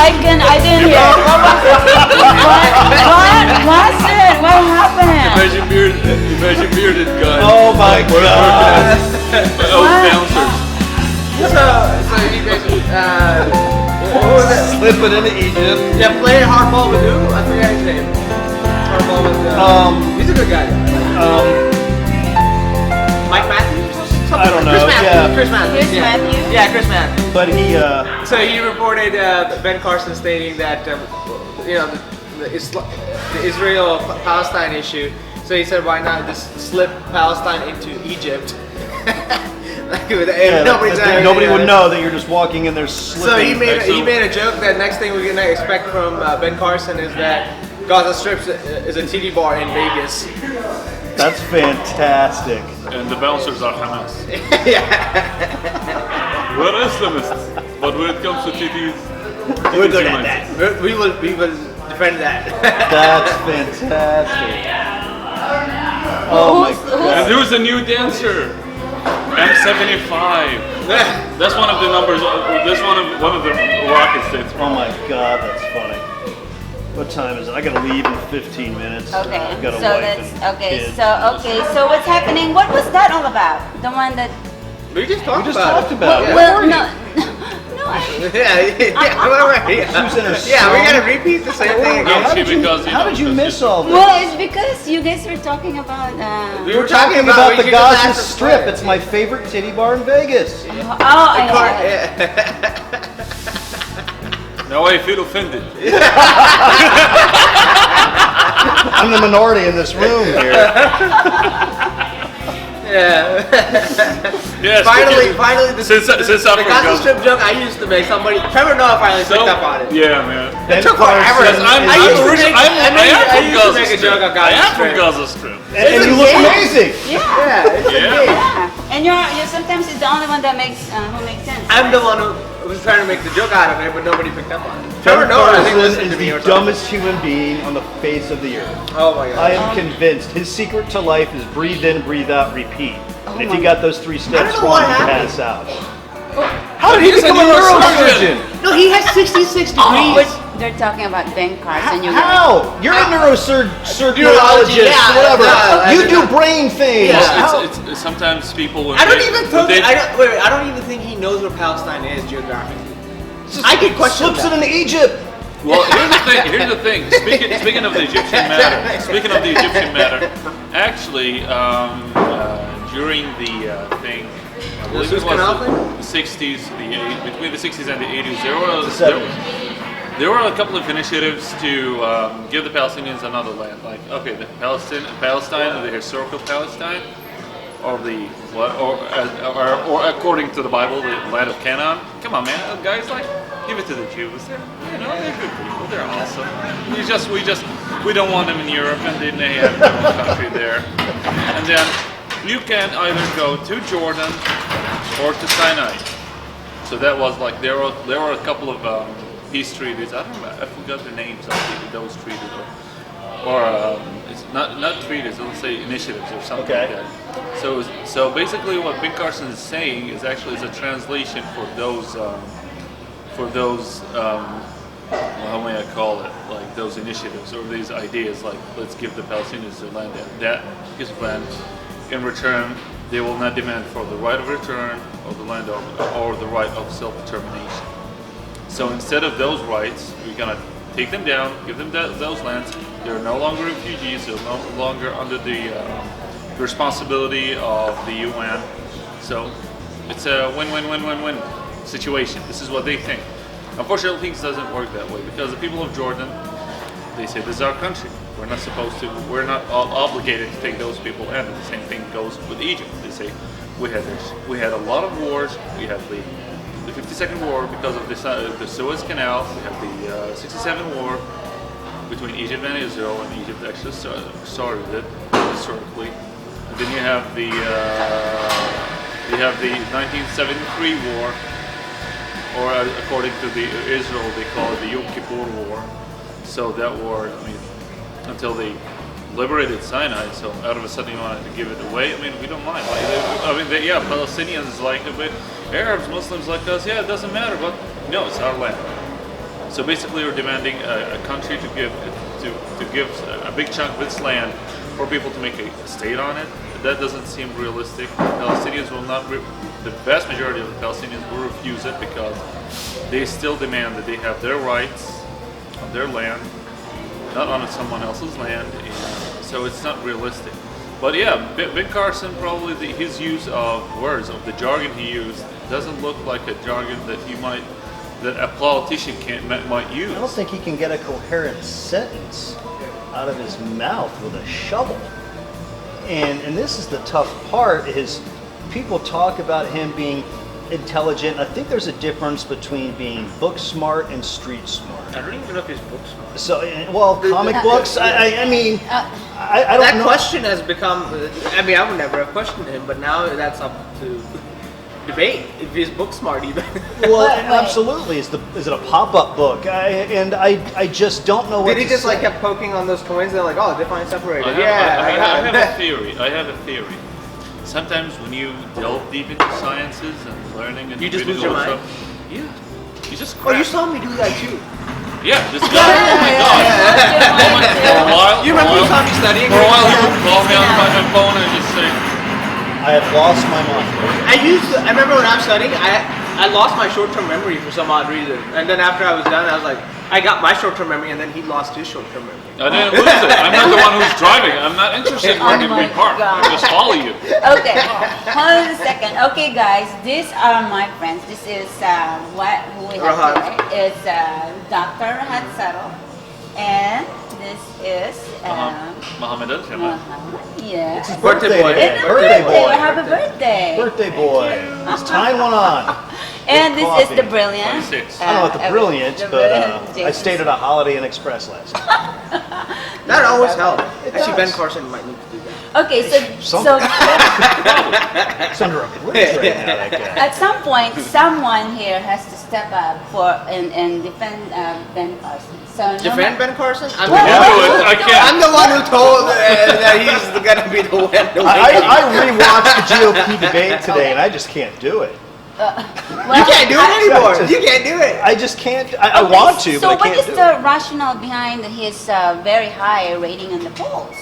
I didn't hear. What was it? What happened? Imagine bearded guy. Oh my god. Bouncers. So he basically, what was it? Slipping into Egypt. Yeah, playing hardball with who? I forgot his name. Hardball with, he's a good guy. Mike Matthews? I don't know. Chris Matthews. Yeah, Chris Matthews. But he, So he reported Ben Carson stating that, the Israel-Palestine issue. So he said, why not just slip Palestine into Egypt? nobody would know that you're just walking in there slipping. So he made a joke that next thing we're gonna expect from Ben Carson is that Gaza Strip is a titty bar in Vegas. That's fantastic. And the bouncers are Hamas. Yeah. We're Islamists, but when it comes to titties, We're good at that. We will defend that. That's fantastic. Oh my god. And there's a new dancer. M75. That's one of the numbers. That's one of the rocket states. Oh my god, that's funny. What time is it? I gotta leave in 15 minutes. Okay. I've got a So wife that's and okay. kid. So what's happening? What was that all about? The one that We just talked We just about talked it. about it. well, no. Yeah, we're gonna repeat the same thing No, again. How did you miss all this? Well, it's because you guys were talking about. We We're talking we about the should just Gaza ask the Strip. player. It's my favorite titty bar in Vegas. Now I feel offended. I'm the minority in this room here. Yeah. Yes. Finally, the Since I'm Gaza from Strip joke I used to make. Trevor Noah finally picked up on it. Yeah, man. It took forever. Yes, I used to make a Strip. joke on I Gaza am from Strip. Gaza Strip. And you look amazing. Yeah. Yeah, it's a Yeah. game. Yeah. And you're sometimes it's the only one that makes who makes sense. I'm the one who was trying to make the joke out of it, but nobody picked up on it. Trevor Noah, I think, listened to is me the or something. dumbest human being on the face of the earth. Oh my I god. am convinced his secret to life is breathe in, breathe out, repeat. And if you got those 3 steps I don't know wrong, what you happened. pass out. How did he He's a become a neurosurgeon. neurosurgeon? No, he has 66 But degrees. they're talking about Ben Carson. You guys. How? You're a neurosurgeologist, Yeah, whatever. yeah, You do brain things. Yeah. How- It's sometimes people when I don't they- even when think. they- I don't even think he knows where Palestine is geographically. I could question Slips that. it into Egypt. Well, here's the thing. Speaking of the Egyptian matter, actually, during the thing, I believe it Suez Canal was thing? the 60s, between the 60s and the 80s, The there were a couple of initiatives to give the Palestinians another land. Like, okay, the Palestine, the historical Palestine, or the or according to the Bible, the land of Canaan. Come on, man, guys, like, give it to the Jews. They're good people. They're awesome. We don't want them in Europe, and then they have their own country there. And then you can either go to Jordan or to Sinai. So that was like there were a couple of peace treaties. I forgot the names of those treaties, or it's not treaties. Let's say initiatives or something like that. So basically, what Ben Carson is saying is actually a translation for those. How may I call it? Like those initiatives or these ideas, like let's give the Palestinians their land, and that gives land. In return, they will not demand for the right of return or the land or the right of self-determination. So instead of those rights, we're gonna take them down, give them those lands. They're no longer refugees. They're no longer under the responsibility of the UN. So it's a win-win-win-win-win situation. This is what they think. Unfortunately, things doesn't work that way because the people of Jordan, they say this is our country. We're not supposed to. We're not obligated to take those people in. The same thing goes with Egypt. They say we had a lot of wars. We had the 52nd war because of the Suez Canal. We have the 67 war between Egypt and Israel, and Egypt actually started it historically. And then you have the 1973 war. Or according to Israel, they call it the Yom Kippur War. So that war, I mean, until they liberated Sinai, so out of a sudden you wanted to give it away. I mean, we don't mind. Palestinians like it, but Arabs, Muslims like us, yeah, it doesn't matter. But no, it's our land. So basically, we're demanding a country to give a big chunk of its land for people to make a state on it. That doesn't seem realistic. Palestinians will not. The vast majority of the Palestinians will refuse it because they still demand that they have their rights on their land, not on someone else's land. And so it's not realistic. But yeah, Ben Carson probably his use of words, of the jargon he used, doesn't look like a jargon that a politician might use. I don't think he can get a coherent sentence out of his mouth with a shovel. And this is the tough part, is people talk about him being intelligent. I think there's a difference between being book smart and street smart. I don't even know if he's book smart. So, well, comic books, I mean, I don't that know. question has become, I mean, I would never have questioned him, but now that's up to debate if he's book smart even. Well, absolutely. Is it a pop-up book? I just don't know what Did he to just say. like kept poking on those coins and like, oh, define separated. I have a theory. I have a theory. Sometimes when you delve deep into sciences and learning and You just lose your mind? Yeah. You just Oh, you crack. saw me do that too. Yeah, this guy. Oh my god. For a while. You remember you saw me studying? For a while, he would call me on my phone and just say, I have lost my mind. I remember when I was studying, I lost my short-term memory for some odd reason. And then after I was done, I was like, I got my short-term memory and then he lost his short-term memory. I didn't lose it. I'm not the one who's driving. I'm not interested in where Oh we my park. I God. just follow you. Okay, hold on a second. Okay, guys, these are my friends. This is who we have Rahat. here. It's Dr. Rahat Saddle, and this is Muhammad Al-Jamal. yes. It's his Birthday boy. It's a Birthday boy. Happy birthday. Birthday boy. It's time went on. And this Coffee. is the brilliant. 26. I don't know what the brilliant, the but brilliant I Jason. stayed at a Holiday Inn Express last night. That always helps. It Actually, does. Ben Carson might need to do that. Okay, Some- so It's under a bridge right now, that guy. at some point, someone here has to step up and defend Ben Carson. So no Defend ma- Ben Carson? I'm Well, the one well, who- I can't. I'm the one who told that he's gonna be the one. I rewatched the GOP debate today, and I just can't do it. well, You can't do it anymore. just- You can't do it. I just can't. I Okay, want to, so but I what can't is do the it. rationale behind his very high rating in the polls?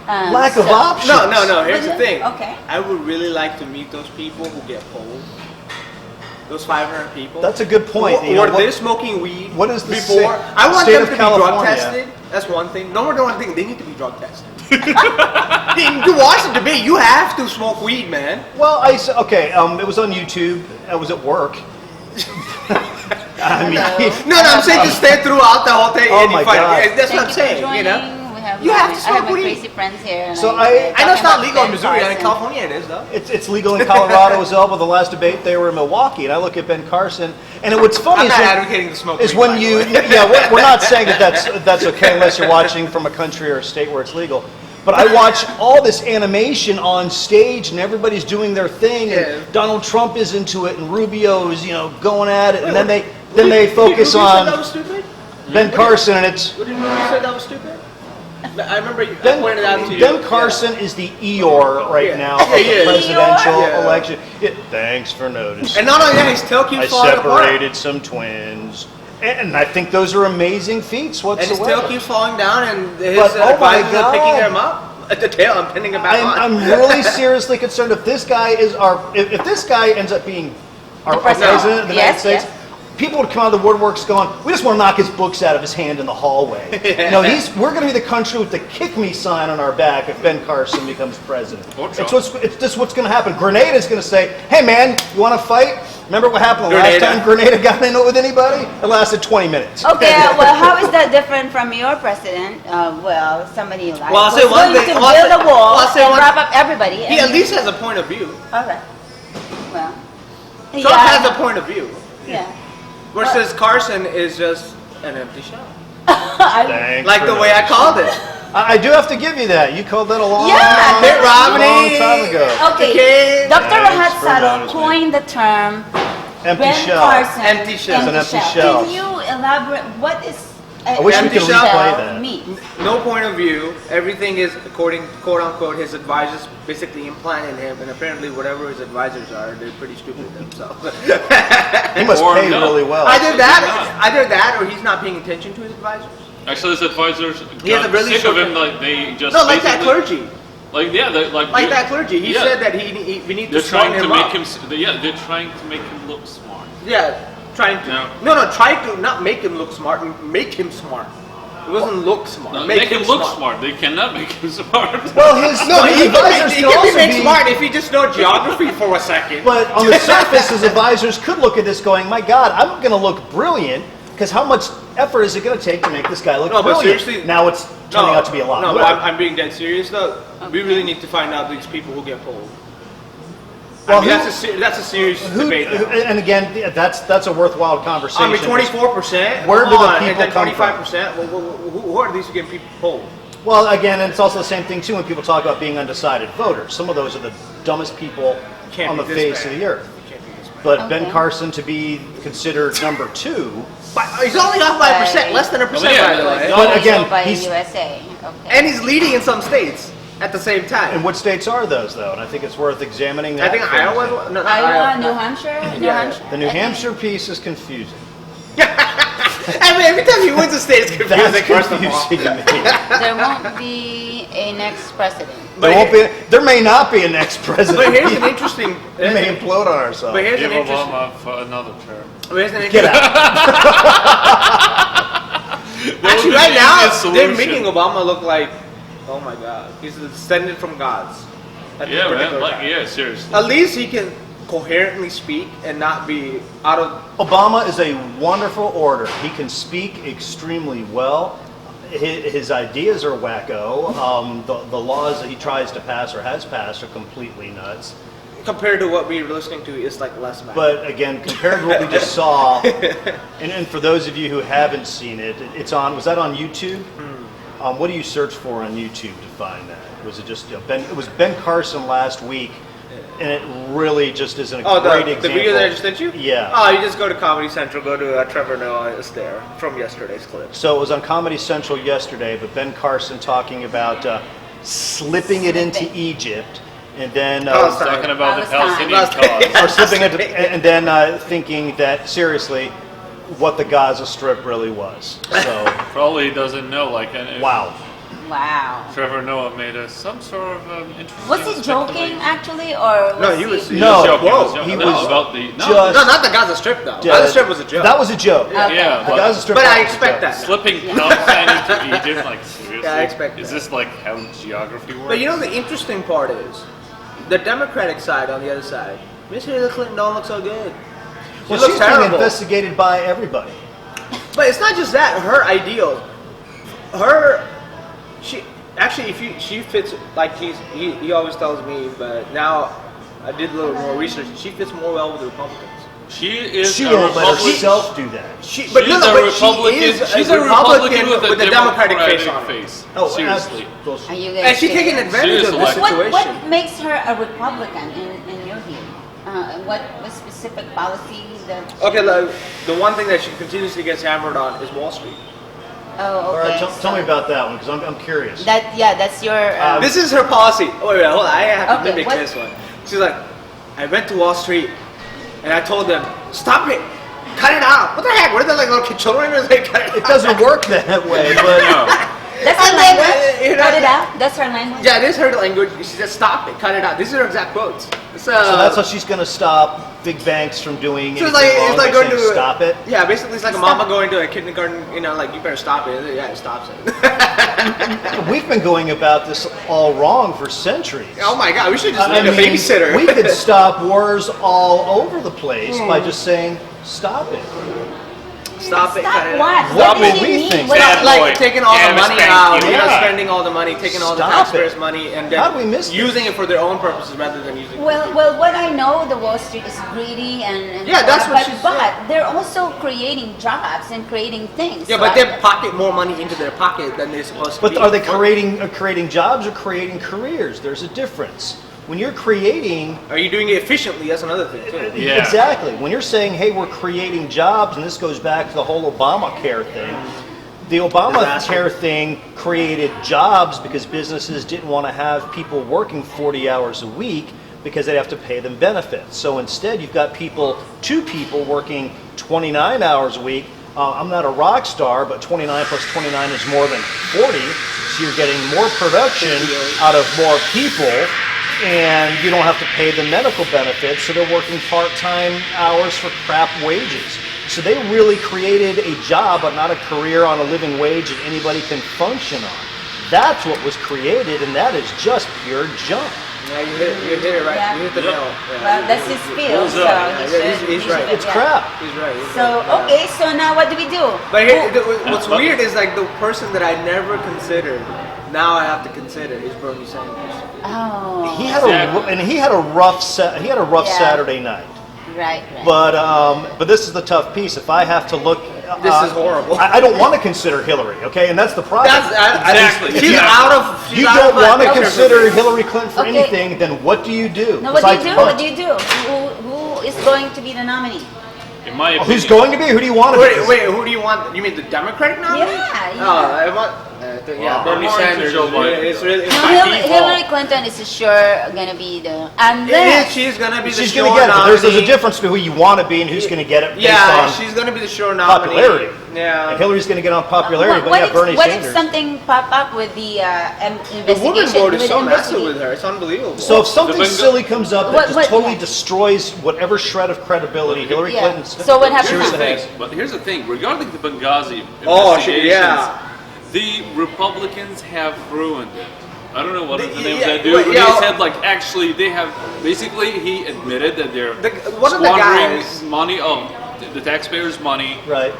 Lack of options. No. Here's the thing. Okay. I would really like to meet those people who get polled. Those 500 people. That's a good point. Or, You know, or what- they're smoking weed what is the before. state- I want state them of to be drug California? tested. That's one thing. Number one thing, they need to be drug tested. To watch the debate, you have to smoke weed, man. Well, it was on YouTube. I was at work. I mean, No, I'm saying just stay throughout the whole thing. Oh and you my fight. God. That's Thank what I'm you saying. for You know. joining. We have You my, have to I smoke have my weed. crazy friends here. And So I know talking it's not about legal in Ben Missouri, and in Carson. California it is though. it's legal in Colorado as well. But the last debate they were in Milwaukee, and I look at Ben Carson, and what's funny I'm is not when- advocating to smoke is weed, when by the you way. we're not saying that's okay unless you're watching from a country or a state where it's legal. But I watch all this animation on stage and everybody's doing their thing, Yeah. and Donald Trump is into it, and Rubio's going at it, and then they focus You said that on was stupid? Ben Carson, and it's What did you say that was stupid? I remember you Ben, pointed out to you. Ben Carson is the Eeyore right Yeah. now Yeah, of he the is. presidential Yeah. election. Thanks for noticing. And not only that, his tail keeps I falling apart. separated some twins. And I think those are amazing feats And his whatsoever. tail keeps falling down, and his But, oh my advisors are picking God. him up. At the tail, I'm pinning him back on. I'm really seriously concerned if this guy is if this guy ends up being our president. president of the United Yes, States, yes. people would come out of the woodworks going, we just want to knock his books out of his hand in the hallway. We're going to be the country with the kick me sign on our back if Ben Carson becomes president. Or It's Trump. just what's going to happen. Grenada is going to say, hey man, you want to fight? Remember what happened the last Grenada. time Grenada got into it with anybody? It lasted 20 minutes. Okay, well, how is that different from your president? Well, somebody you like Well, I'll was say one going thing- to well, I'll build say- a wall well, I'll say and one- wrap up everybody. He at least has a point of view. All right. Well. Trump has a point of view. Yeah. Versus Carson is just an empty shell. Thanks Like for the way I noticing. called it. I do have to give you that. You called that a long, Yeah, Mitt Romney. long time ago. Okay. Okay. Dr. Thanks Rahat for Saddle noticing. coined the term Empty Ben shell. Carson. Empty shell. It's an empty shell. Can you elaborate? What is I wish we Empty could shell replay that. meat. No point of view. Everything is according, quote unquote, his advisors basically implanted him, and apparently whatever his advisors are, they're pretty stupid themselves. He must Or pay no. really well. Either that, or he's not paying attention to his advisors. Actually, his advisors He has got a really sick of short- him. Like they just No, like that basically- clergy. Like yeah, Like that clergy. He yeah. said that we need to They're trying smarten to him make up. him. Yeah, they're trying to make him look smart. Yeah, trying to. No. No, try to not make him look smart. Make him smart. It wasn't look smart. No, make him look smart. They cannot make him smart. Well, his advisors he could can be also made be. smart if he just know geography for a second. But on the surface, his advisors could look at this going, my God, I'm going to look brilliant, because how much effort is it going to take to make this guy look No, but brilliant? seriously- Now it's turning out to be a lot. No, more. but I'm being dead serious though. We really need to find out these people who get polled. Well, I mean, who- that's a serious debate. Though. And again, that's a worthwhile conversation. I mean, 24%. Where do the and people then come from? 25%. Well, who are these who get people polled? Well, again, and it's also the same thing too when people talk about being undecided voters. Some of those are the dumbest people Can't on the be this face bad. of the earth. Can't be this bad. But Ben Okay. Carson to be considered number 2, But he's only off by a percent, Right. less than a percent, yeah, by the like, way. But Also again, by he's- USA. Okay. And he's leading in some states at the same time. and what states are those though? And I think it's worth examining that. I think for Iowa. example. No, not Iowa, New Hampshire, New Yeah. Hampshire. The New I think. Hampshire piece is confusing. I mean, every time he wins a state, it's confusing. That's First of all, confusing to me. There won't be a next president. There may not be a next president. But here's an interesting. We may implode on ourselves. But here's Give an interesting. Obama for another term. Here's an Get interesting. out. Actually, That right would be now, the they're solution. making Obama look like, oh my God, he's descended from gods. At this Yeah, man. particular Like time. yeah, seriously. At least he can coherently speak and not be out of. Obama is a wonderful orator. He can speak extremely well. His ideas are wacko. The laws that he tries to pass or has passed are completely nuts. Compared to what we were listening to, it's like less matter. But again, compared to what we just saw, and for those of you who haven't seen it, it's on. Was that on YouTube? What do you search for on YouTube to find that? Was it just Ben? It was Ben Carson last week, and it really just isn't a great the example. video that I just sent you? Yeah. Oh, you just go to Comedy Central, go to Trevor Noah is there from yesterday's clip. So it was on Comedy Central yesterday, but Ben Carson talking about slipping it into Egypt, and then Palestine. Talking about the Palestine. Palestinian cause. or slipping it, and then thinking that seriously, what the Gaza Strip really was. So Probably doesn't know. Like, and wow. Wow. Trevor Noah made some sort of interesting. Was he joking speculation. actually, or No, was he was. He No, was joking. whoa, He was joking. he No, was about the just- No, not the Gaza Strip though. Gaza Strip was a joke. That was a joke. Okay. Yeah, The but Gaza Strip. But I was a expect joke. that. slipping Palestine into Egypt, like seriously. Yeah, I expect Is that. this like how geography works? But you know the interesting part is, the Democratic side on the other side, Miss Hillary Clinton don't look so good. She Well, looks she's being terrible. investigated by everybody. But it's not just that. Her ideals, she actually, she fits like he always tells me. But now I did a little more research. She fits more well with the Republicans. she is She a won't let Republican. herself do that. But She's no, a but Republican. she is She's a Republican with a Democratic face on her. face. Oh, seriously. Are you guys And she's taking serious? advantage of Seriously, this like- What situation. makes her a Republican in your view? What specific policy that? Okay, the one thing that she continuously gets hammered on is Wall Street. Oh, All okay. right, tell me about that one because I'm curious. That's your. This is her policy. Oh, wait, hold on. I have to Okay, mimic what- this one. She's like, I went to Wall Street and I told them, stop it. Cut it out. What the heck? What are they like little children? Or they cut it It out? doesn't work that way, but that's her and then, language. you know, Cut it out. That's her language. Yeah, this is her language. She said, stop it. Cut it out. These are her exact quotes. so that's how she's going to stop big banks from doing So anything it's like, wrong it's like by going saying to stop it. Yeah, basically it's like a Stop. mama going to a kindergarten, like you better stop it. Yeah, it stops it. We've been going about this all wrong for centuries. Oh my God, we should just I need a mean, babysitter. we could stop wars all over the place by just saying stop it. Stop it. cut Stop it what? out. What Stop does what she we mean? think. What- Bad Like boy. taking all the Damn, money spank out, you. Yeah. spending all the money, taking all the Stop taxpayers' it. money, and How do we then miss this? using it for their own purposes rather than using it. Well, what I know, the Wall Street is greedy and Yeah, that's what but, she's but saying. they're also creating jobs and creating things. Yeah, So but I- they pocket more money into their pocket than they're supposed to. But be. are they creating jobs or creating careers? There's a difference. When you're creating, Are you doing it efficiently? That's another thing too. Yeah. exactly. When you're saying, "Hey, we're creating jobs," and this goes back to the whole Obamacare thing, The Obamacare thing created jobs because businesses didn't want to have people working 40 hours a week because they'd have to pay them benefits. So instead, you've got two people working 29 hours a week. I'm not a rock star, but 29 plus 29 is more than 40. So you're getting more production out of more people, and you don't have to pay the medical benefits. So they're working part-time hours for crap wages. So they really created a job, but not a career on a living wage that anybody can function on. That's what was created, and that is just pure junk. Yeah, you hit it right. Yeah. You hit the nail. Yeah. Well, that's his field, so he's right. It's crap. He's right. So, okay, so now what do we do? But here, what's weird is like the person that I never considered, now I have to consider is Bernie Sanders. Oh. He had a rough Saturday night. Right. But this is the tough piece. If I have to look, This is horrible. I don't want to consider Hillary, okay, and that's the problem. Exactly. She's out of. You don't want to consider Hillary Clinton for anything, then what do you do? No, what do you do? Who is going to be the nominee? In my opinion, who's going to be? Who do you want to be? Wait, who do you want? You mean the Democratic nominee? Yeah. Bernie Sanders. It's really Hillary Clinton is sure gonna be the unless she's gonna be the she's sure going to get it. nominee. There's a difference between who you want to be and who's going to get it based Yeah, on she's gonna be the sure nominee. popularity. Yeah. And Hillary's going to get on popularity, but what Bernie what Sanders. if something pop up with the The investigation? woman vote is with so the massive investigation? with her. It's unbelievable. So if something silly comes up that What- just totally yeah. destroys whatever shred of credibility Hillary Yeah. Clinton So what happens Here's the now? thing. But here's the thing. Regarding the Benghazi Oh, investigations, yeah. the Republicans have ruined it. I don't know what the name of yeah, that dude. wait, But yeah. he said like actually they have basically he admitted that they're one of the squandering guys- money of the taxpayers' money Right.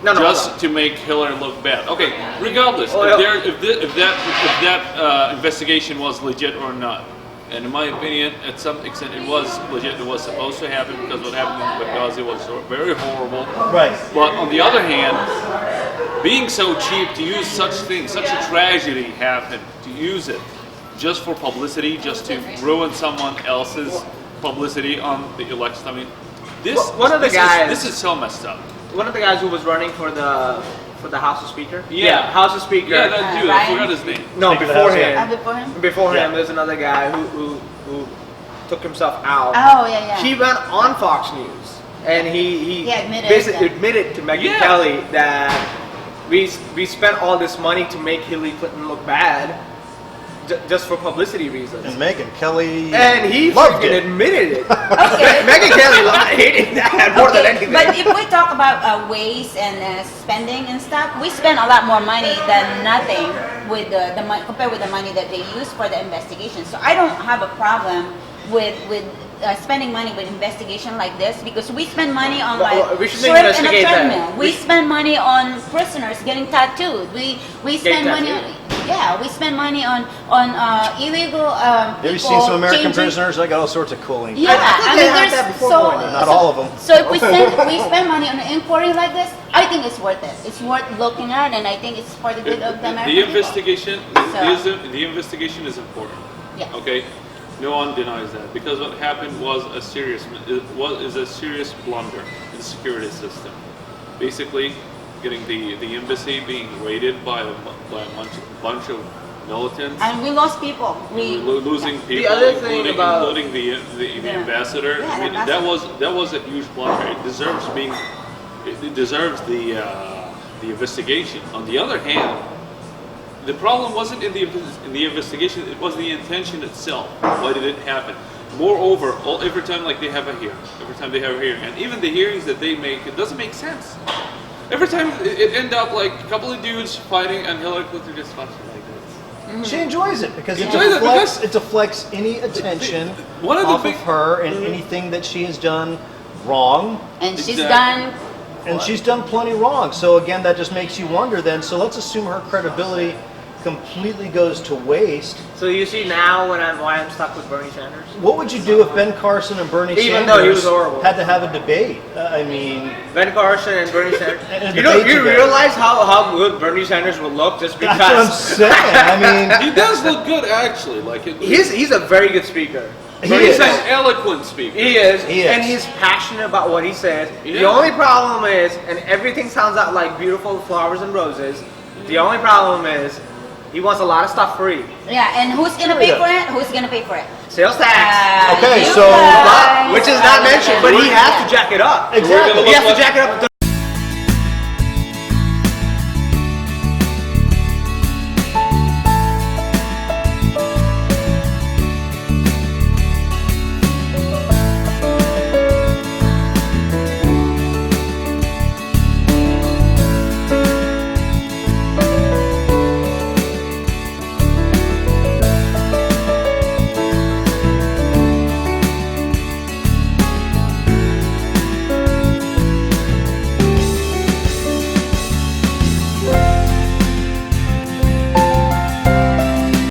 No, just to make Hillary look bad. Okay, regardless, Oh, if that investigation was legit or not, and in my opinion, at some extent, it was legit. It was supposed to happen because what happened in Benghazi was very horrible. Right. But on the other hand, being so cheap to use such things, such a tragedy happened, to use it just for publicity, just to ruin someone else's publicity on the election. I mean, this is so messed up. One of the guys who was running for the House of Speaker. Yeah. House of Speaker. Yeah, that dude. I Ryan? forgot his name. No, Speaker of the before House, him. yeah. Before him? Before Yeah. him, there's another guy who took himself out. Oh yeah. He went on Fox News and he admitted basically that. admitted to Megyn Yeah. Kelly that we spent all this money to make Hillary Clinton look bad just for publicity reasons. And Megyn Kelly And he loved freaking it. admitted it. Okay. Megyn Kelly hated that more than anything. But if we talk about waste and spending and stuff, we spend a lot more money than nothing with the money compared with the money that they use for the investigation. So I don't have a problem with spending money with investigation like this because we spend money on like we should shrimp and a investigate that. treadmill. We spend money on prisoners getting tattooed. We spend money on we spend money on illegal Have you people seen some American changing- prisoners? They got all sorts of cooling. Yeah, I mean, had that there's before so going in. Not all of them. So if we spend money on an inquiry like this, I think it's worth it. It's worth looking at, and I think it's for the good of the American The people. investigation, So- the investigation is important. Yeah. Okay, no one denies that because what happened was a serious blunder in the security system. Basically, getting the embassy being raided by a bunch of militants. And we lost people. Losing people, other thing including the ambassador. Yeah, I mean, ambassador. that was a huge blunder. It deserves the investigation. On the other hand, the problem wasn't in the investigation. It was the intention itself. Why did it happen? Moreover, every time they have a hearing, and even the hearings that they make, it doesn't make sense. Every time it end up like a couple of dudes fighting, and Hillary Clinton just watching like this. She enjoys it because Enjoys it deflects any attention one of the off big- of her and anything that she has done wrong. And she's Exactly. done. And she's done plenty wrong. So again, that just makes you wonder then. So let's assume her credibility completely goes to waste. So you see now why I'm stuck with Bernie Sanders? What would you do if Ben Carson and Bernie Even Sanders though he was horrible. had to have a debate? I mean, Ben Carson and Bernie Sanders. And a You debate together. realize how good Bernie Sanders will look just because that's what I'm saying. I mean, He does look good, actually. Like he's a very good speaker. He he's is. an eloquent speaker. He is, He is. and he's passionate about what he says. The Yeah. only problem is, and everything sounds out like beautiful flowers and roses, The only problem is he wants a lot of stuff free. Yeah, and who's gonna pay for it? Who's gonna pay for it? Sales tax. Okay, You so- guys. Which is not mentioned, but he has to jack it up. Exactly. He has to jack it up